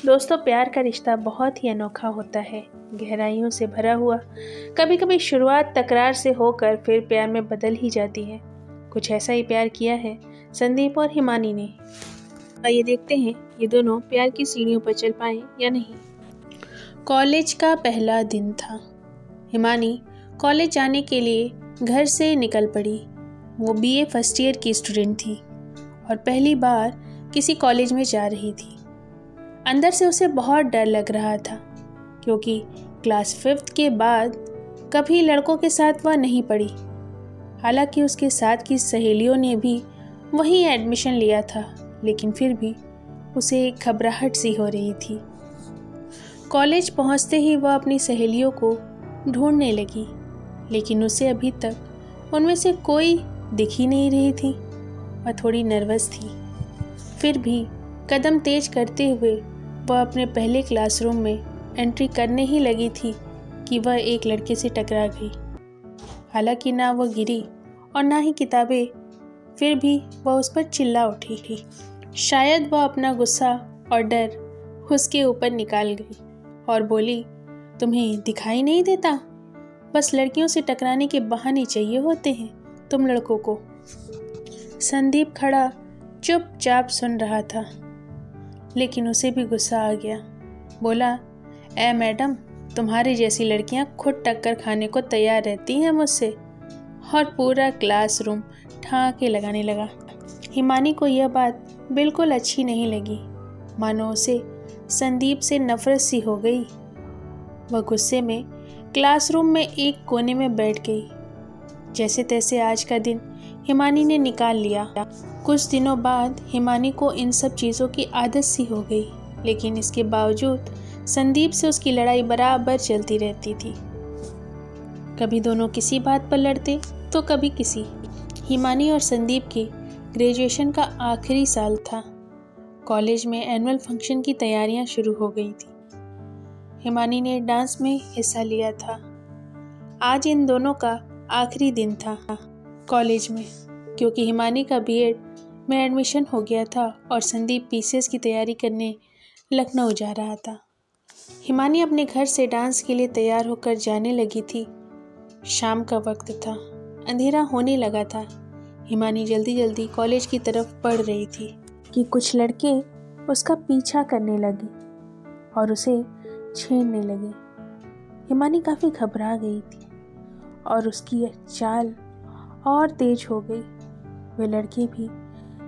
दोस्तों, प्यार का रिश्ता बहुत ही अनोखा होता है, गहराइयों से भरा हुआ। कभी कभी शुरुआत तकरार से होकर फिर प्यार में बदल ही जाती है। कुछ ऐसा ही प्यार किया है संदीप और हिमानी ने। आइए देखते हैं ये दोनों प्यार की सीढ़ियों पर चल पाए या नहीं। कॉलेज का पहला दिन था। हिमानी कॉलेज जाने के लिए घर से निकल पड़ी। वो बीए फर्स्ट ईयर की स्टूडेंट थी और पहली बार किसी कॉलेज में जा रही थी। अंदर से उसे बहुत डर लग रहा था, क्योंकि क्लास 5th के बाद कभी लड़कों के साथ वह नहीं पढ़ी। हालांकि उसके साथ की सहेलियों ने भी वहीं एडमिशन लिया था, लेकिन फिर भी उसे एक घबराहट सी हो रही थी। कॉलेज पहुंचते ही वह अपनी सहेलियों को ढूंढने लगी, लेकिन उसे अभी तक उनमें से कोई दिख ही नहीं रही थी। वह थोड़ी नर्वस थी। फिर भी कदम तेज करते हुए वह अपने पहले क्लासरूम में एंट्री करने ही लगी थी कि वह एक लड़के से टकरा गई। हालांकि ना वह गिरी और ना ही किताबें, फिर भी वह उस पर चिल्ला उठी थी। शायद वह अपना गुस्सा और डर उसके ऊपर निकाल गई और बोली, तुम्हें दिखाई नहीं देता? बस लड़कियों से टकराने के बहाने चाहिए होते हैं तुम लड़कों को। संदीप खड़ा चुपचाप सुन रहा था, लेकिन उसे भी गुस्सा आ गया। बोला, ए मैडम, तुम्हारी जैसी लड़कियां खुद टक्कर खाने को तैयार रहती हैं मुझसे। और पूरा क्लासरूम ठहाके लगाने लगा। हिमानी को यह बात बिल्कुल अच्छी नहीं लगी, मानो उसे संदीप से नफरत सी हो गई। वह गुस्से में क्लासरूम में एक कोने में बैठ गई। जैसे तैसे आज का दिन हिमानी ने निकाल लिया। कुछ दिनों बाद हिमानी को इन सब चीज़ों की आदत सी हो गई, लेकिन इसके बावजूद संदीप से उसकी लड़ाई बराबर चलती रहती थी। कभी दोनों किसी बात पर लड़ते तो कभी किसी। हिमानी और संदीप की ग्रेजुएशन का आखिरी साल था। कॉलेज में एनुअल फंक्शन की तैयारियां शुरू हो गई थी। हिमानी ने डांस में हिस्सा लिया था। आज इन दोनों का आखिरी दिन था कॉलेज में, क्योंकि हिमानी का बीएड में एडमिशन हो गया था और संदीप पीसीएस की तैयारी करने लखनऊ जा रहा था। हिमानी अपने घर से डांस के लिए तैयार होकर जाने लगी थी। शाम का वक्त था, अंधेरा होने लगा था। हिमानी जल्दी जल्दी कॉलेज की तरफ बढ़ रही थी कि कुछ लड़के उसका पीछा करने लगे और उसे छेड़ने लगे। हिमानी काफ़ी घबरा गई थी और उसकी चाल और तेज हो गई। वे लड़के भी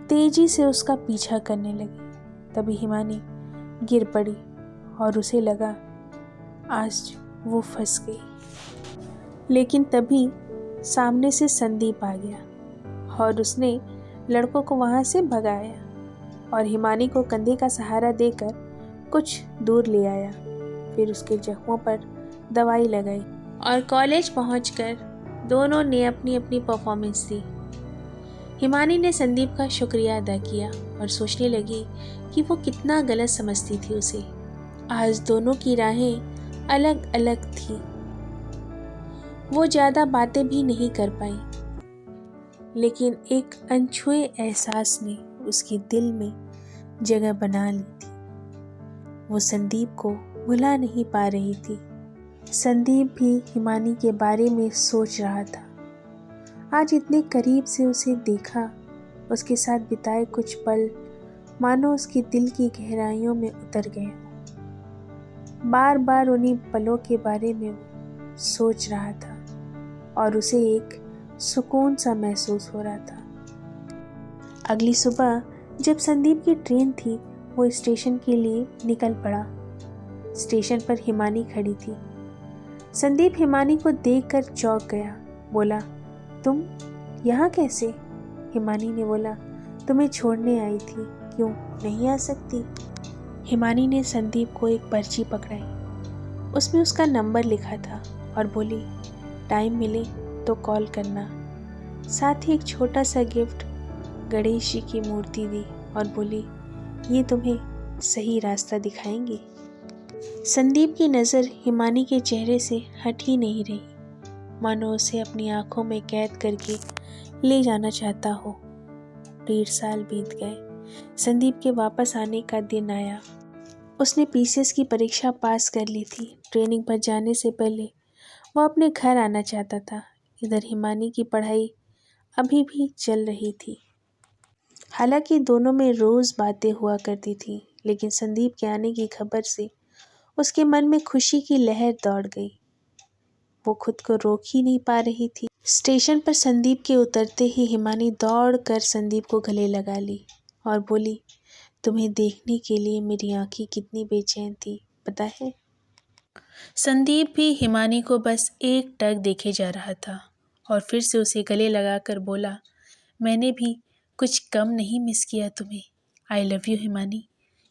तेजी से उसका पीछा करने लगे। तभी हिमानी गिर पड़ी और उसे लगा आज वो फंस गई। लेकिन तभी सामने से संदीप आ गया और उसने लड़कों को वहाँ से भगाया और हिमानी को कंधे का सहारा देकर कुछ दूर ले आया। फिर उसके जख्मों पर दवाई लगाई और कॉलेज पहुंचकर दोनों ने अपनी अपनी परफॉर्मेंस दी। हिमानी ने संदीप का शुक्रिया अदा किया और सोचने लगी कि वो कितना गलत समझती थी उसे। आज दोनों की राहें अलग अलग थी। वो ज़्यादा बातें भी नहीं कर पाई, लेकिन एक अनछुए एहसास ने उसके दिल में जगह बना ली थी। वो संदीप को भुला नहीं पा रही थी। संदीप भी हिमानी के बारे में सोच रहा था। आज इतने करीब से उसे देखा, उसके साथ बिताए कुछ पल मानो उसके दिल की गहराइयों में उतर गए। बार बार उन्हीं पलों के बारे में सोच रहा था और उसे एक सुकून सा महसूस हो रहा था। अगली सुबह जब संदीप की ट्रेन थी, वो स्टेशन के लिए निकल पड़ा। स्टेशन पर हिमानी खड़ी थी। संदीप हिमानी को देखकर चौंक गया। बोला, तुम यहाँ कैसे? हिमानी ने बोला, तुम्हें छोड़ने आई थी, क्यों नहीं आ सकती? हिमानी ने संदीप को एक पर्ची पकड़ाई। उसमें उसका नंबर लिखा था और बोली, टाइम मिले तो कॉल करना। साथ ही एक छोटा सा गिफ्ट, गणेश जी की मूर्ति दी और बोली, ये तुम्हें सही रास्ता दिखाएंगे। संदीप की नज़र हिमानी के चेहरे से हट ही नहीं रही, मानो उसे अपनी आंखों में कैद करके ले जाना चाहता हो। 1.5 साल बीत गए। संदीप के वापस आने का दिन आया। उसने पीसीएस की परीक्षा पास कर ली थी। ट्रेनिंग पर जाने से पहले वो अपने घर आना चाहता था। इधर हिमानी की पढ़ाई अभी भी चल रही थी। हालांकि दोनों में रोज़ बातें हुआ करती थी, लेकिन संदीप के आने की खबर से उसके मन में खुशी की लहर दौड़ गई। वो खुद को रोक ही नहीं पा रही थी। स्टेशन पर संदीप के उतरते ही हिमानी दौड़ कर संदीप को गले लगा ली और बोली, तुम्हें देखने के लिए मेरी आंखें कितनी बेचैन थी, पता है। संदीप भी हिमानी को बस एक टक देखे जा रहा था और फिर से उसे गले लगाकर बोला, मैंने भी कुछ कम नहीं मिस किया तुम्हें। I love you Himani.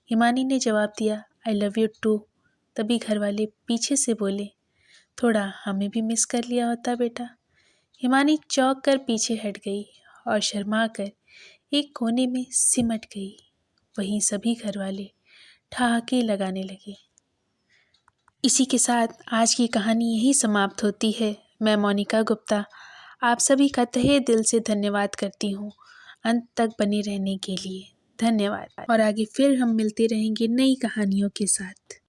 Himani ने जवाब दिया, आई लव यू टू। तभी घर वाले पीछे से बोले, थोड़ा हमें भी मिस कर लिया होता बेटा। हिमानी चौंक कर पीछे हट गई और शर्मा कर एक कोने में सिमट गई। वहीं सभी घर वाले ठहाके लगाने लगे। इसी के साथ आज की कहानी यही समाप्त होती है। मैं मोनिका गुप्ता आप सभी का तहे दिल से धन्यवाद करती हूँ अंत तक बने रहने के लिए। धन्यवाद और आगे फिर हम मिलते रहेंगे नई कहानियों के साथ।